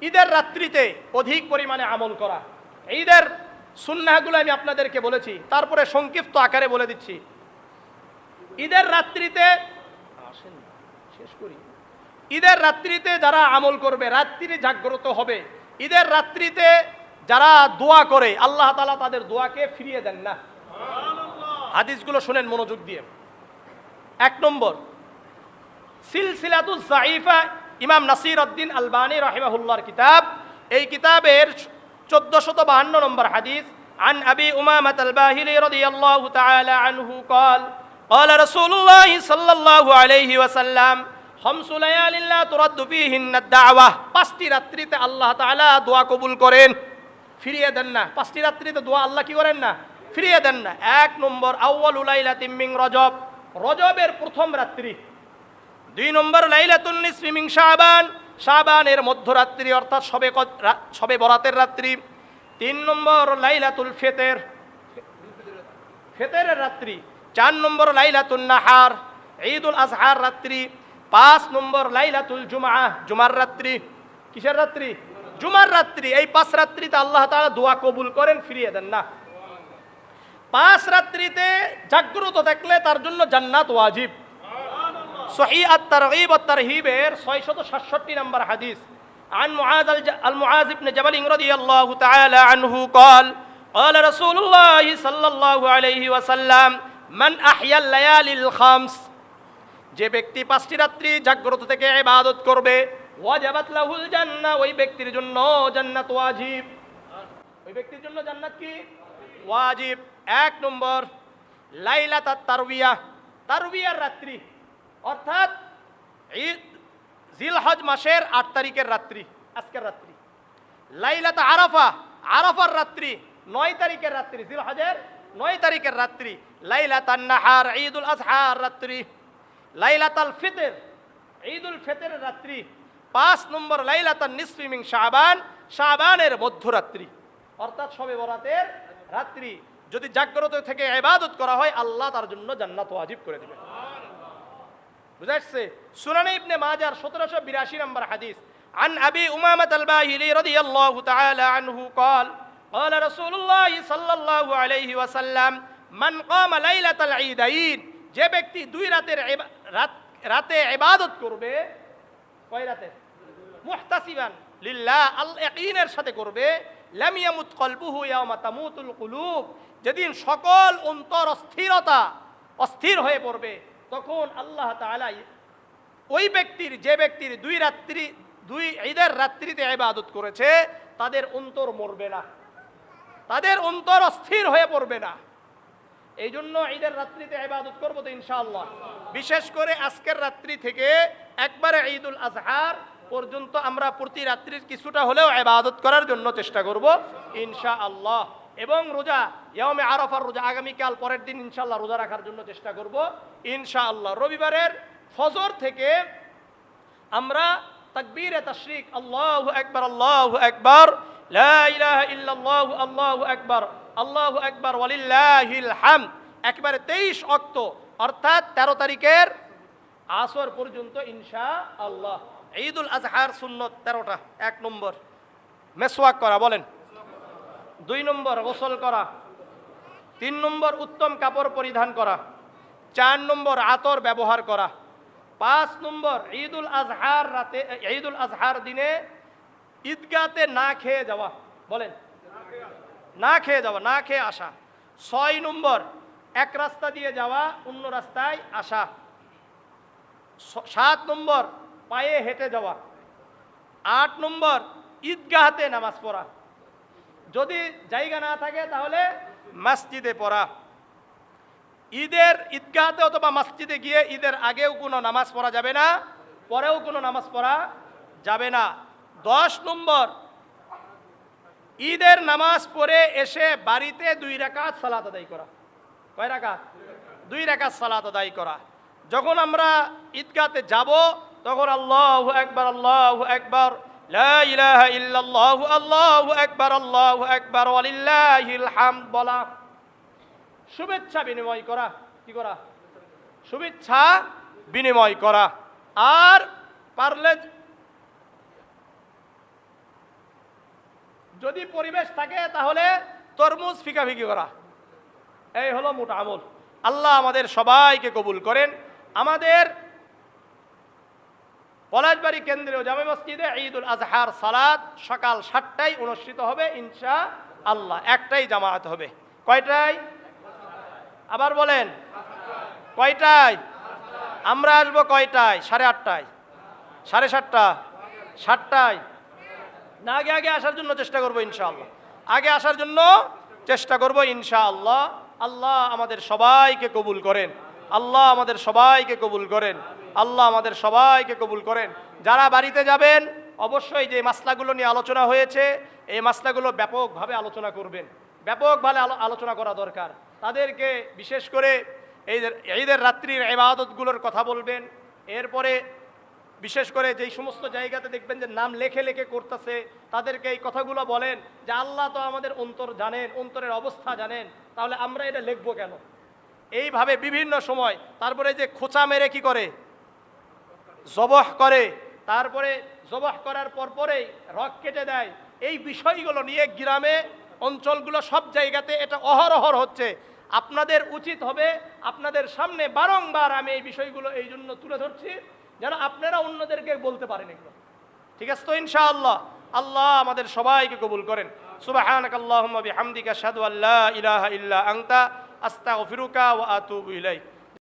ঈদের রাত্রিতে অধিক পরিমাণে আমল করা। ঈদের সুন্নাহগুলো আমি আপনাদেরকে বলেছি, তারপরে সংক্ষিপ্ত আকারে বলে দিচ্ছি। ঈদের রাত্রিতে আসেন শেষ করি। ঈদের রাত্রিতে যারা আমল করবে, রাত্রি জাগ্রত হবে, ঈদের রাত্রিতে যারা দোয়া করে আল্লাহ তাআলা তাদের দোয়াকে ফিরিয়ে দেন না। হাদিসগুলো শুনেন মনোযোগ দিয়ে। 1 নম্বর, সিলসিলাতুজ যায়িফা, ইমাম নাসির উদ্দিন আলবানী রাহিমাহুল্লাহর কিতাব। এই কিতাবের 1452 নম্বর হাদিস, আন আবি উমামাহ আল-বাহিলি রাদিয়াল্লাহু তাআলা আনহু قال قال رسول الله صلى الله عليه وسلم خمس ليال لا ترد فيهن الدعوة। 5টি রাত্রিতে আল্লাহ তাআলা দোয়া কবুল করেন, ফিরিয়ে দেন না। 5টি রাত্রিতে দোয়া আল্লাহ কি করেন না? ফিরিয়ে দেন না। 1 নম্বর, আউয়ালু লাইলাতিন মিন রজব, রজবের প্রথম রাত্রি। 2 নম্বর, লাইলাতুন নিসফি মিন শাবান, শাবানের মধ্যরাত্রি অর্থাৎ শবে বরাতের রাত্রি। 3 নম্বর, লাইলাতুল ফিতর, ফিতরের রাত্রি। 4 নম্বর, লাইলাতুন নাহার, ঈদুল আজহার রাত্রি। 5 নম্বর, লাইলাতুল জুমআহ, জুমার রাত্রি। কিসের রাত্রি? জুমার রাত্রি। এই 5 রাত্রিতে আল্লাহ তাআলা দোয়া কবুল করেন, ফিরিয়ে দেন না। 5 রাত্রিতে জাগ্রত থাকলে তার জন্য জান্নাত ওয়াজিব। সহিহ আত-তারগীব ওয়াত তারহিবের 667 নম্বর হাদিস, আন মুআয ইবনে জাবাল রাদিয়াল্লাহু তাআলা আনহু قال قال رسول الله صلى الله عليه وسلم من احيا الليالي الخمس, যে ব্যক্তি 5টি রাত্রি জাগ্রত থেকে ইবাদত করবে, ওয়াজাবাত লাহুল জান্নাহ, ওই ব্যক্তির জন্য জান্নাত ওয়াজিব। ওই ব্যক্তির জন্য জান্নাত কি? ওয়াজিব। 1 নম্বর, লাইলাতুত তারবিয়াহ, তারবিয়ার রাত্রি অর্থাৎ জিলহজ মাসের 8 তারিখের রাত্রি, আজকের রাত্রি। লাইলাত আরাফা, আরাফার রাত্রি 9 তারিখের রাত্রি, জিলহজের 9 তারিখের রাত্রি। লাইলাতুন নাহার, ঈদুল আজহার রাত্রি। লাইলাতুল ফিতর, ঈদুল ফিতরের রাত্রি। 5 নম্বর, লাইলাতুন নিসফি মিন শাবান, শাবানের মধ্যরাত্রি অর্থাৎ শবে বরাতের রাত্রি। যদি জাগ্রত থেকে ইবাদত করা হয় আল্লাহ তার জন্য জান্নাত ওয়াজিব করে দিবেন। বুঝা যাচ্ছে? সুনানে ইবনে মাজার 1782 নম্বর হাদিস, আন আবি উমামাহ আল-বাহিলি রাদিয়াল্লাহু তাআলা আনহু قال قال رسول الله صلى الله عليه وسلم من قام ليلة العيدين, যে ব্যক্তি 2 রাতে ইবাদত করবে, কয় রাতে? মুহতাসিবান লিল্লাহ, আল ইয়াকিনের সাথে করবে, লাম ইয়ামুত কলবুহু ইয়াওমা তামুতুল কুলুব, যেদিন সকল অন্তর অস্থির হয়ে পড়বে, তখন আল্লাহ তাআলা ওই ব্যক্তির, যে ব্যক্তির 2 ঈদের রাত্রিতে ইবাদত করেছে, তাদের অন্তর মরবে না, তাদের অন্তর অস্থির হয়ে পড়বে না। এই জন্য ঈদের রাত্রিতে ইবাদত করব তো ইনশাআল্লাহ। বিশেষ করে আজকের রাত্রি থেকে একবারে ঈদুল আজহার পর্যন্ত আমরা প্রতি রাত্রির কিছুটা হলেও ইবাদত করার জন্য চেষ্টা করব ইনশাআল্লাহ। এবং রোজা, ইয়াউমে আরাফার রোজা, আগামীকাল পরের দিন ইনশাআল্লাহ রোজা রাখার জন্য চেষ্টা করব ইনশাআল্লাহ। রবিবারের ফজর থেকে আমরা তাকবীরে তাশরিক, আল্লাহু আকবার, আল্লাহু আকবার, লা ইলাহা ইল্লাল্লাহু, আল্লাহু আকবার, আল্লাহু আকবার, ওয়ালিল্লাহিল হামদ, একবারে 23 ওয়াক্ত অর্থাৎ 13 তারিখের আসর পর্যন্ত ইনশাআল্লাহ। ঈদুল আজহার সুন্নত 13টা। 1 নম্বর, মেসওয়াক করা, বলেন। 2 নম্বর, গোসল করা। 3 নম্বর, উত্তম কাপড় পরিধান করা। 4 নম্বর, আতর ব্যবহার করা। 5 নম্বর, ঈদুল আজহার রাতে, ঈদুল আজহার দিনে ঈদগাতে না খেয়ে যাওয়া, বলেন। না খেয়ে যাওয়া, না খেয়ে আসা। 6 নম্বর, এক রাস্তা দিয়ে যাওয়া, অন্য রাস্তায় আসা। 7 নম্বর, পায়ে হেঁটে যাওয়া। 8 নম্বর, ঈদগাহতে নামাজ পড়া, যদি জায়গা না থাকে তাহলে মসজিদে পড়া। ঈদের ঈদগাহতে অথবা মসজিদে গিয়ে ঈদের আগেও কোনো নামাজ পড়া যাবে না, পরেও কোনো নামাজ পড়া যাবে না। 10 নম্বর, ঈদের নামাজ পড়ে এসে বাড়িতে 2 রাকাত সালাত আদায় করা। কয় রাকাত? 2 রাকাত সালাত আদায় করা। যখন আমরা ঈদগাহতে যাব তখন আল্লাহু আকবার, আল্লাহু আকবার, লা ইলাহা ইল্লাল্লাহু, আল্লাহু আকবার, আল্লাহু আকবার, ওয়ালিল্লাহিল হামদ বলা। শুভেচ্ছা বিনিময় করা। কি করা? শুভেচ্ছা বিনিময় করা। আর পারলে যদি পরিবেশ থাকে তাহলে তরমুজ ফিকাফিকি করা, এই হলো মোটা আমল। আল্লাহ আমাদের সবাইকে কবুল করেন। আমাদের পলাশবাড়ি কেন্দ্রীয় জামে মসজিদে ঈদুল আজহার সালাত সকাল 7টায় অনুষ্ঠিত হবে ইনশাআল্লাহ। একটাই জামাত হবে। কয়টায়? আবার বলেন কয়টায়? আমরা আসবো কয়টায়? 8:30টায়, 7:30টা, 7টায়? না আগে আগে আসার জন্য চেষ্টা করবো ইনশাআল্লাহ। আগে আসার জন্য চেষ্টা করবো ইনশাআল্লাহ। আল্লাহ আমাদের সবাইকে কবুল করেন। আল্লাহ আমাদের সবাইকে কবুল করেন। আল্লাহ আমাদের সবাইকে কবুল করেন। যারা বাড়িতে যাবেন অবশ্যই যে মাসলাগুলো নিয়ে আলোচনা হয়েছে এই মাসলাগুলো ব্যাপকভাবে আলোচনা করবেন। ব্যাপকভাবে আলোচনা করা দরকার। তাদেরকে বিশেষ করে এই ঈদের রাত্রির ইবাদতগুলোর কথা বলবেন। এরপরে বিশেষ করে যেই সমস্ত জায়গাতে দেখবেন যে নাম লেখে লেখে করতেছে তাদেরকে এই কথাগুলো বলেন যে আল্লাহ তো আমাদের অন্তর জানেন, অন্তরের অবস্থা জানেন, তাহলে আমরা এটা লিখবো কেন? এইভাবে বিভিন্ন সময়। তারপরে যে খোঁচা মেরে কি করে? জবহ করে। তারপরে জবহ করার পরেই রক কেটে দেয়। এই বিষয়গুলো নিয়ে গ্রামে অঞ্চলগুলো সব জায়গাতে এটা অহরহর হচ্ছে। আপনাদের উচিত হবে, আপনাদের সামনে বারংবার আমি এই বিষয়গুলো এই জন্য তুলে ধরছি যেন আপনারা অন্যদেরকে বলতে পারেন এগুলো। ঠিক আছে তো ইনশাআল্লাহ? আল্লাহ আমাদের সবাইকে কবুল করেন। সুবহানাকাল্লাহুম্মা বিহামদিকা আশহাদু আল্লা ইলাহা ইল্লা আনতা আস্তাগফিরুকা ওয়া আতুবু ইলাইক।